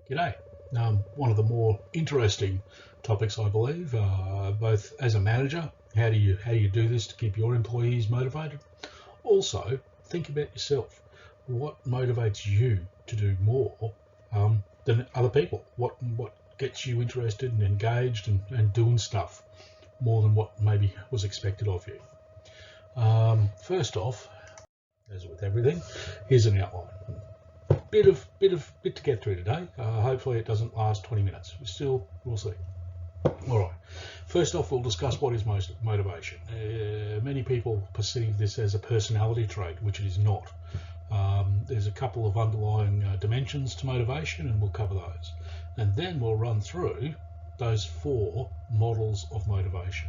G'day. One of the more interesting topics, I believe, both as a manager, how do you do this to keep your employees motivated? Also, think about yourself. What motivates you to do more than other people? What gets you interested and engaged and doing stuff more than what maybe was expected of you? First off, as with everything, here's an outline. Bit to get through today. Hopefully it doesn't last 20 minutes. We'll see. All right. First off, we'll discuss what is motivation. Many people perceive this as a personality trait, which it is not. There's a couple of underlying dimensions to motivation, and we'll cover those. And then we'll run through those 4 models of motivation.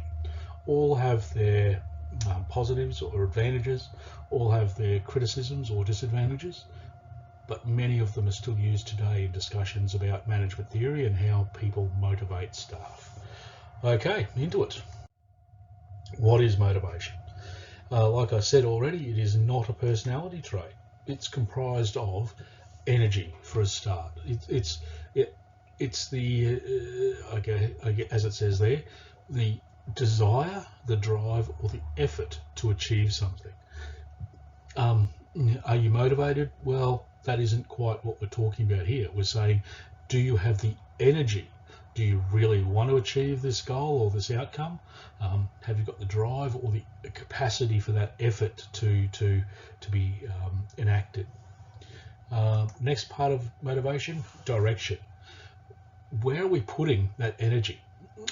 All have their positives or advantages, all have their criticisms or disadvantages, but many of them are still used today in discussions about management theory and how people motivate staff. Okay, into it. What is motivation? Like I said already, it is not a personality trait. It's comprised of energy for a start. It's the, as it says there, the desire, the drive, or the effort to achieve something. Are you motivated? Well, that isn't quite what we're talking about here. We're saying, do you have the energy? Do you really want to achieve this goal or this outcome? Have you got the drive or the capacity for that effort to be enacted? Next part of motivation, direction. Where are we putting that energy?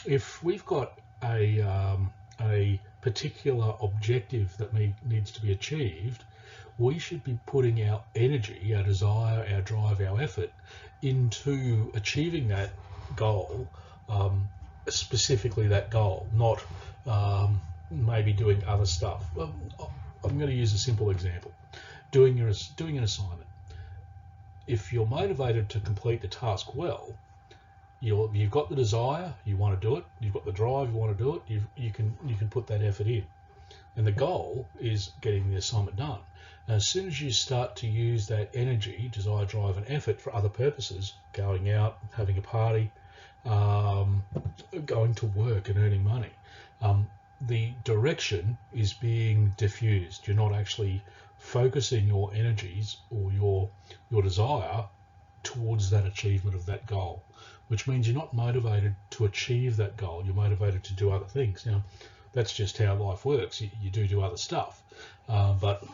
If we've got a particular objective that needs to be achieved, we should be putting our energy, our desire, our drive, our effort into achieving that goal, specifically that goal, not maybe doing other stuff. Well, I'm going to use a simple example. Doing an assignment. If you're motivated to complete the task well, you've got the desire, you want to do it, you've got the drive, you want to do it, you can put that effort in. And the goal is getting the assignment done. And as soon as you start to use that energy, desire, drive, and effort for other purposes, going out, having a party, going to work and earning money, the direction is being diffused. You're not actually focusing your energies or your desire towards that achievement of that goal, which means you're not motivated to achieve that goal. You're motivated to do other things. Now, that's just how life works. You do other stuff, but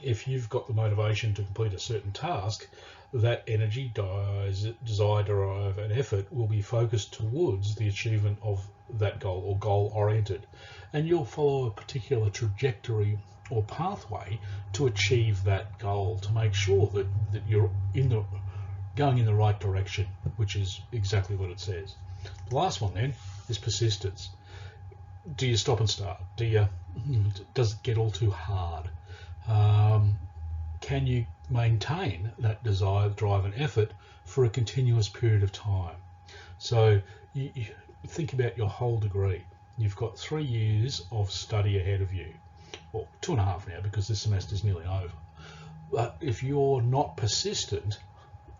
if you've got the motivation to complete a certain task, that energy, desire, drive, and effort will be focused towards the achievement of that goal, or goal-oriented, and you'll follow a particular trajectory or pathway to achieve that goal, to make sure that you're going in the right direction, which is exactly what it says. The last one then is persistence. Do you stop and start? Does it get all too hard? Can you maintain that desire, drive, and effort for a continuous period of time? So you think about your whole degree. You've got 3 years of study ahead of you, well, 2.5 now because this semester is nearly over. But if you're not persistent,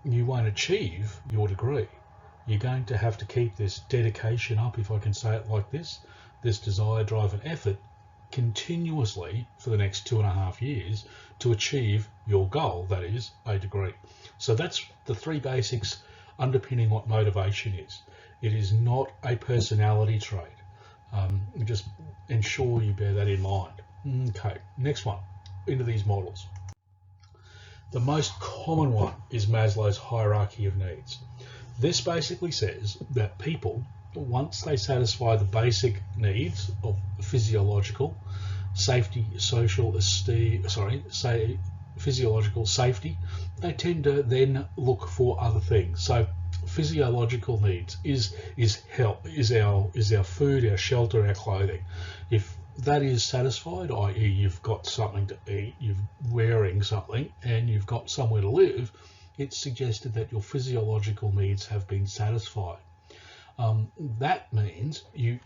you won't achieve your degree. You're going to have to keep this dedication up, if I can say it like this desire, drive, and effort continuously for the next 2.5 years to achieve your goal, that is, a degree. So that's the 3 basics underpinning what motivation is. It is not a personality trait. Just ensure you bear that in mind. Okay, next one, into these models. The most common one is Maslow's hierarchy of needs. This basically says that people, once they satisfy the basic needs of physiological, safety, physiological safety, they tend to then look for other things. So physiological needs is our food, our shelter, our clothing. If that is satisfied, i.e. you've got something to eat, you're wearing something, and you've got somewhere to live, it's suggested that your physiological needs have been satisfied. That means you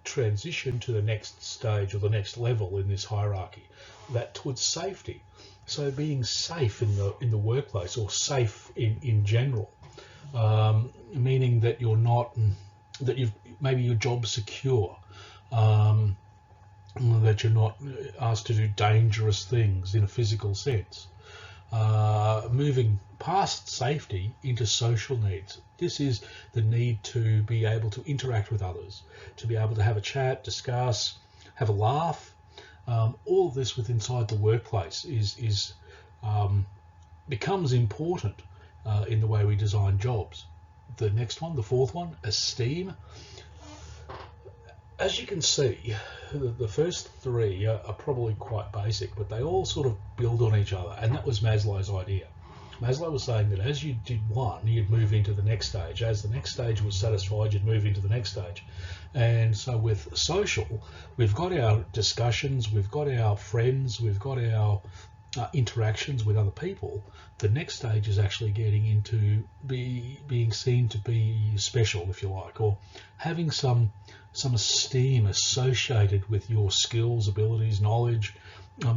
transition to the next stage or the next level in this hierarchy, that towards safety. So being safe in the workplace, or safe in general, meaning that you're not, that you've maybe your job's secure, um, that you're not asked to do dangerous things in a physical sense. Moving past safety into social needs. This is the need to be able to interact with others, to be able to have a chat, discuss, have a laugh. All of this within inside the workplace is becomes important in the way we design jobs. The next one, the fourth one, esteem. As you can see, the first three are probably quite basic, but they all sort of build on each other, and that was Maslow's idea. Maslow was saying that as you did one, you'd move into the next stage. As the next stage was satisfied, you'd move into the next stage. And so with social, we've got our discussions, we've got our friends, we've got our interactions with other people. The next stage is actually getting into being seen to be special, if you like, or having some esteem associated with your skills, abilities, knowledge,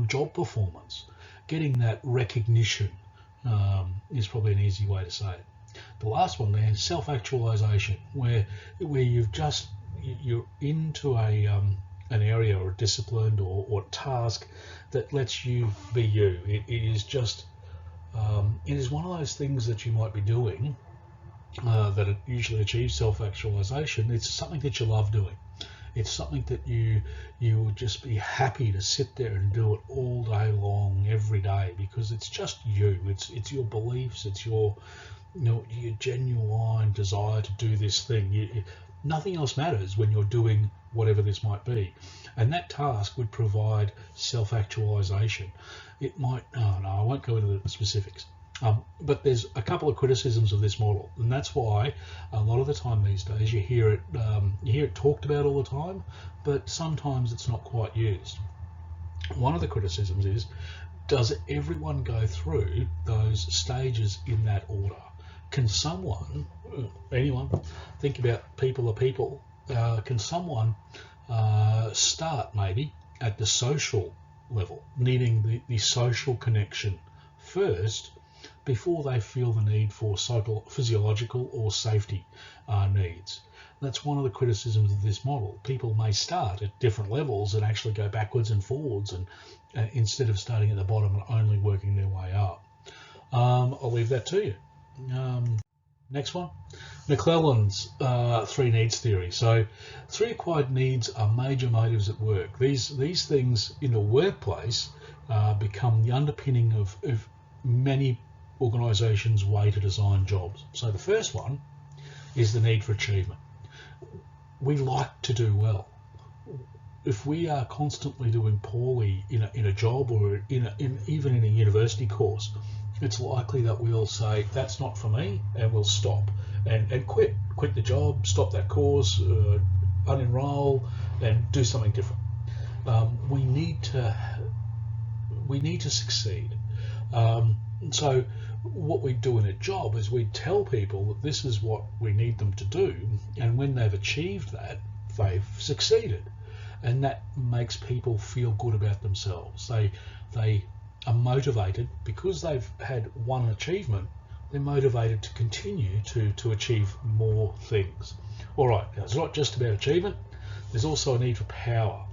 job performance. Getting that recognition is probably an easy way to say it. The last one there is self-actualization, where you're into an area or a discipline or task that lets you be you. It is one of those things that you might be doing that it usually achieves self-actualization. It's something that you love doing. It's something that you would just be happy to sit there and do it all day long, every day, because it's just you. It's your beliefs. It's your your genuine desire to do this thing. Nothing else matters when you're doing whatever this might be, and that task would provide self-actualization. It might. Oh no, I won't go into the specifics. But there's a couple of criticisms of this model, and that's why a lot of the time these days you hear it talked about all the time, but sometimes it's not quite used. One of the criticisms is, does everyone go through those stages in that order? Can someone, anyone, think about people are people, can someone start maybe at the social level, needing the social connection first, before they feel the need for physiological or safety needs? That's one of the criticisms of this model. People may start at different levels and actually go backwards and forwards, and instead of starting at the bottom and only working their way up. I'll leave that to you. Next one, McClelland's three needs theory. So three acquired needs are major motives at work. These things in the workplace become the underpinning of many organisations' way to design jobs. So the first one is the need for achievement. We like to do well. If we are constantly doing poorly in a job or even in a university course, it's likely that we'll say that's not for me, and we'll stop and quit the job, stop that course, unenroll, and do something different. We need to succeed. So what we do in a job is we tell people that this is what we need them to do, and when they've achieved that, they've succeeded, and that makes people feel good about themselves. They are motivated because they've had one achievement. They're motivated to continue to achieve more things. All right, now it's not just about achievement. There's also a need for power.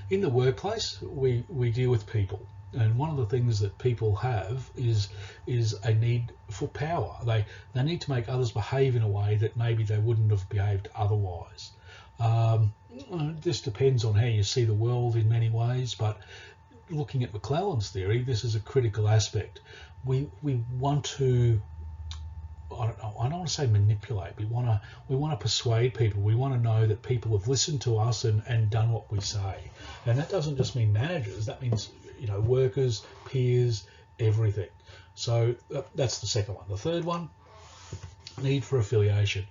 In the workplace, we deal with people. And one of the things that people have is a need for power. They need to make others behave in a way that maybe they wouldn't have behaved otherwise. This depends on how you see the world in many ways, but looking at McClelland's theory, this is a critical aspect. We want to, I don't want to say manipulate. We want to persuade people. We want to know that people have listened to us and done what we say. And that doesn't just mean managers. That means workers, peers, everything. So that's the second one. The third one, need for affiliation.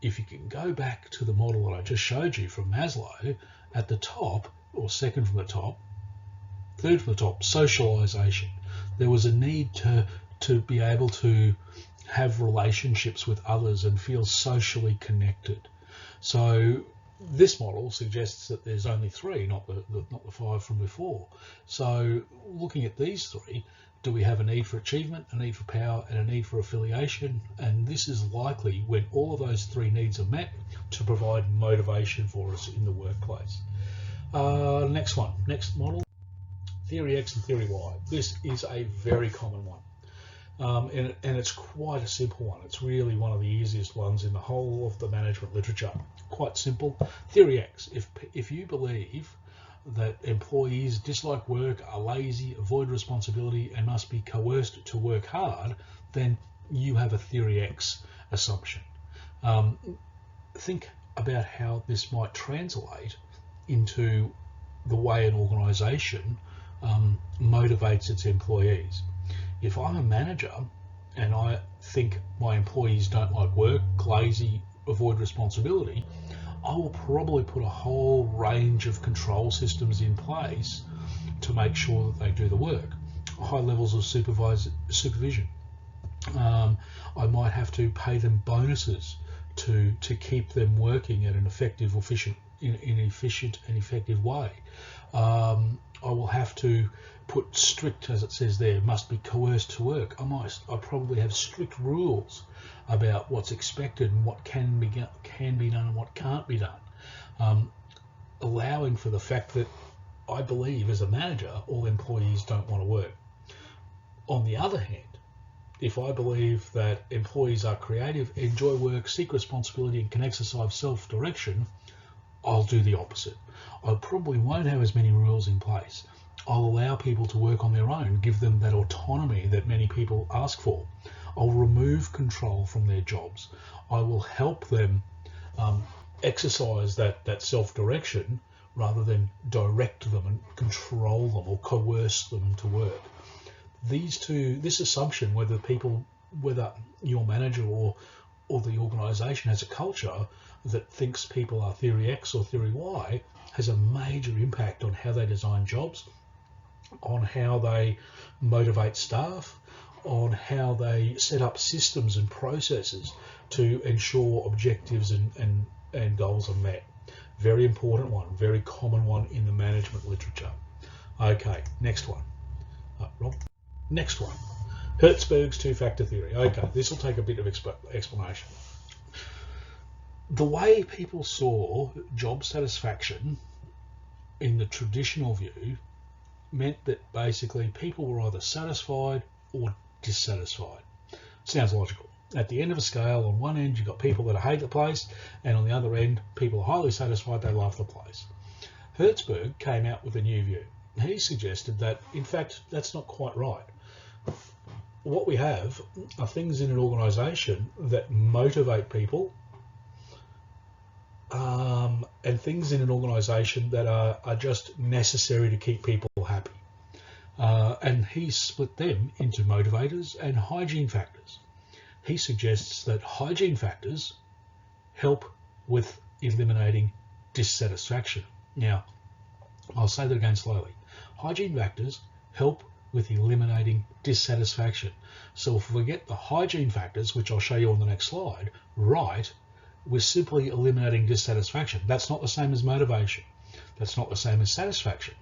If you can go back to the model that I just showed you from Maslow, at the top, or second from the top, third from the top, socialization. There was a need to be able to have relationships with others and feel socially connected. So this model suggests that there's only three, not the five from before. So looking at these three, Do we have a need for achievement, a need for power, and a need for affiliation? And this is likely, when all of those three needs are met, to provide motivation for us in the workplace. Next one, next model, Theory X and Theory Y. This is a very common one. And it's quite a simple one. It's really one of the easiest ones in the whole of the management literature. Quite simple. Theory X, if you believe that employees dislike work, are lazy, avoid responsibility, and must be coerced to work hard, then you have a Theory X assumption. Think about how this might translate into the way an organisation motivates its employees. If I'm a manager and I think my employees don't like work, lazy, avoid responsibility, I will probably put a whole range of control systems in place to make sure that they do the work. High levels of supervision. I might have to pay them bonuses to keep them working at an effective, efficient and effective way. I will have to put strict, as it says there, must be coerced to work. I probably have strict rules about what's expected and what can be done and what can't be done, allowing for the fact that I believe as a manager all employees don't want to work. On the other hand, if I believe that employees are creative, enjoy work, seek responsibility and can exercise self-direction, I'll do the opposite. I probably won't have as many rules in place. I'll allow people to work on their own, give them that autonomy that many people ask for. I'll remove control from their jobs. I will help them exercise that self-direction rather than direct them and control them or coerce them to work. This assumption, whether your manager or the organisation has a culture that thinks people are Theory X or Theory Y, has a major impact on how they design jobs, on how they motivate staff, on how they set up systems and processes to ensure objectives and goals are met. Very important one, very common one in the management literature. Okay, next one. Rob? Next one. Hertzberg's two-factor theory. Okay, this will take a bit of explanation. The way people saw job satisfaction in the traditional view meant that basically people were either satisfied or dissatisfied. Sounds logical. At the end of a scale, on one end you've got people that hate the place, and on the other end people are highly satisfied, they love the place. Hertzberg came out with a new view. He suggested that in fact that's not quite right. What we have are things in an organisation that motivate people, and things in an organisation that are just necessary to keep people happy. And he split them into motivators and hygiene factors. He suggests that hygiene factors help with eliminating dissatisfaction. Now, I'll say that again slowly. Hygiene factors help with eliminating dissatisfaction. So if we get the hygiene factors, which I'll show you on the next slide, right, we're simply eliminating dissatisfaction. That's not the same as motivation. That's not the same as satisfaction.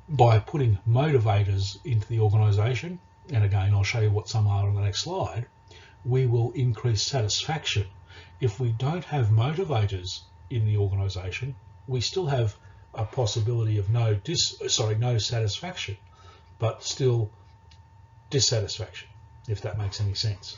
By putting motivators into the organisation, and again I'll show you what some are on the next slide, we will increase satisfaction. If we don't have motivators in the organisation, we still have a possibility of no satisfaction, but still dissatisfaction, if that makes any sense.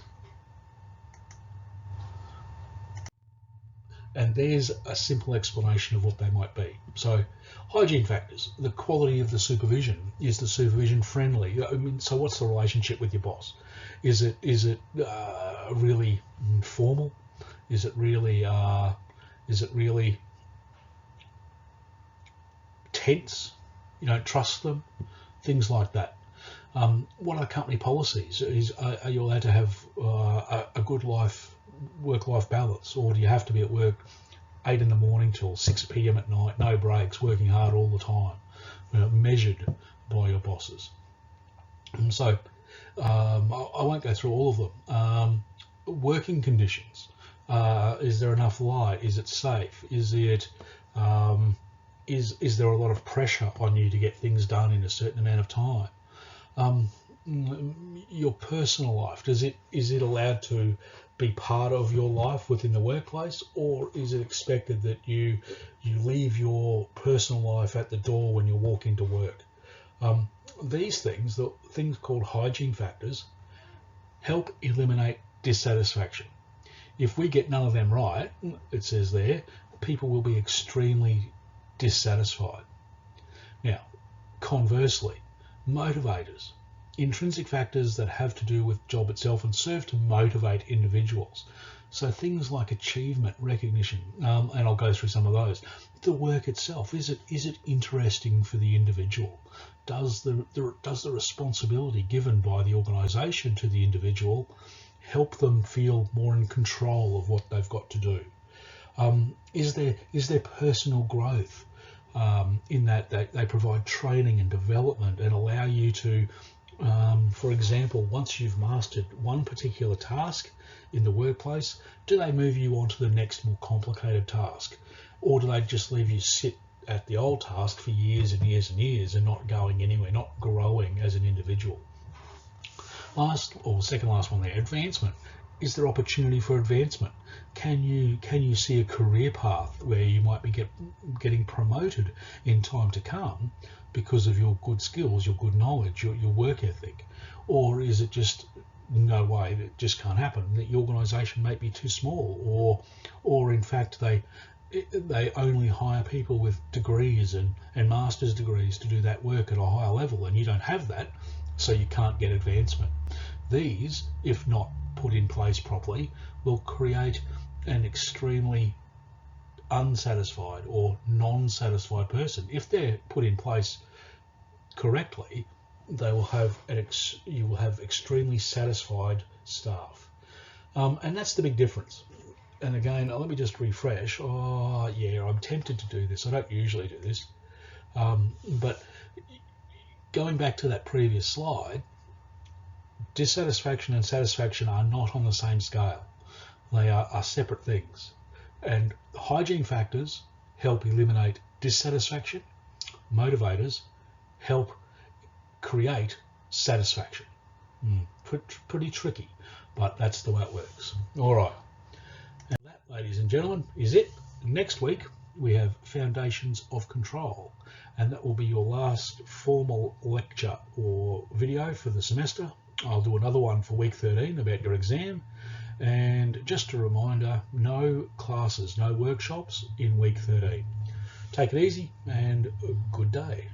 And there's a simple explanation of what they might be. So, hygiene factors, the quality of the supervision. Is the supervision friendly? I mean, so what's the relationship with your boss? Is it really formal? Is it really tense? You don't trust them? Things like that. What are company policies? Are you allowed to have a good work-life balance, or do you have to be at work 8 in the morning till 6 p.m. at night, no breaks, working hard all the time, measured by your bosses? And so I won't go through all of them. Working conditions. Is there enough light? Is it safe? Is there a lot of pressure on you to get things done in a certain amount of time? Your personal life, is it allowed to be part of your life within the workplace, or is it expected that you leave your personal life at the door when you walk into work? These things, the things called hygiene factors, help eliminate dissatisfaction. If we get none of them right, it says there, people will be extremely dissatisfied. Now, conversely, motivators, intrinsic factors that have to do with job itself and serve to motivate individuals. So things like achievement, recognition, and I'll go through some of those. The work itself, is it interesting for the individual? Does the responsibility given by the organisation to the individual help them feel more in control of what they've got to do? Is there personal growth in that they provide training and development and allow you to, for example, once you've mastered one particular task in the workplace, do they move you on to the next more complicated task? Or do they just leave you sit at the old task for years and years and years and not going anywhere, not growing as an individual? Second last one there, advancement. Is there opportunity for advancement? Can you see a career path where you might be getting promoted in time to come because of your good skills, your good knowledge, your work ethic? Or is it just no way, that just can't happen? That your organisation may be too small, or in fact they only hire people with degrees and master's degrees to do that work at a higher level, and you don't have that, so you can't get advancement. These, if not put in place properly, will create an extremely unsatisfied or non-satisfied person. If they're put in place correctly, they will have you will have extremely satisfied staff, and that's the big difference. And again, let me just refresh. Oh yeah, I'm tempted to do this. I don't usually do this, but going back to that previous slide, dissatisfaction and satisfaction are not on the same scale. They are separate things. And hygiene factors help eliminate dissatisfaction. Motivators help create satisfaction. Pretty tricky, but that's the way it works. All right. And that, ladies and gentlemen, is it. Next week, we have Foundations of Control, and that will be your last formal lecture or video for the semester. I'll do another one for week 13 about your exam. And just a reminder, no classes, no workshops in week 13. Take it easy and a good day.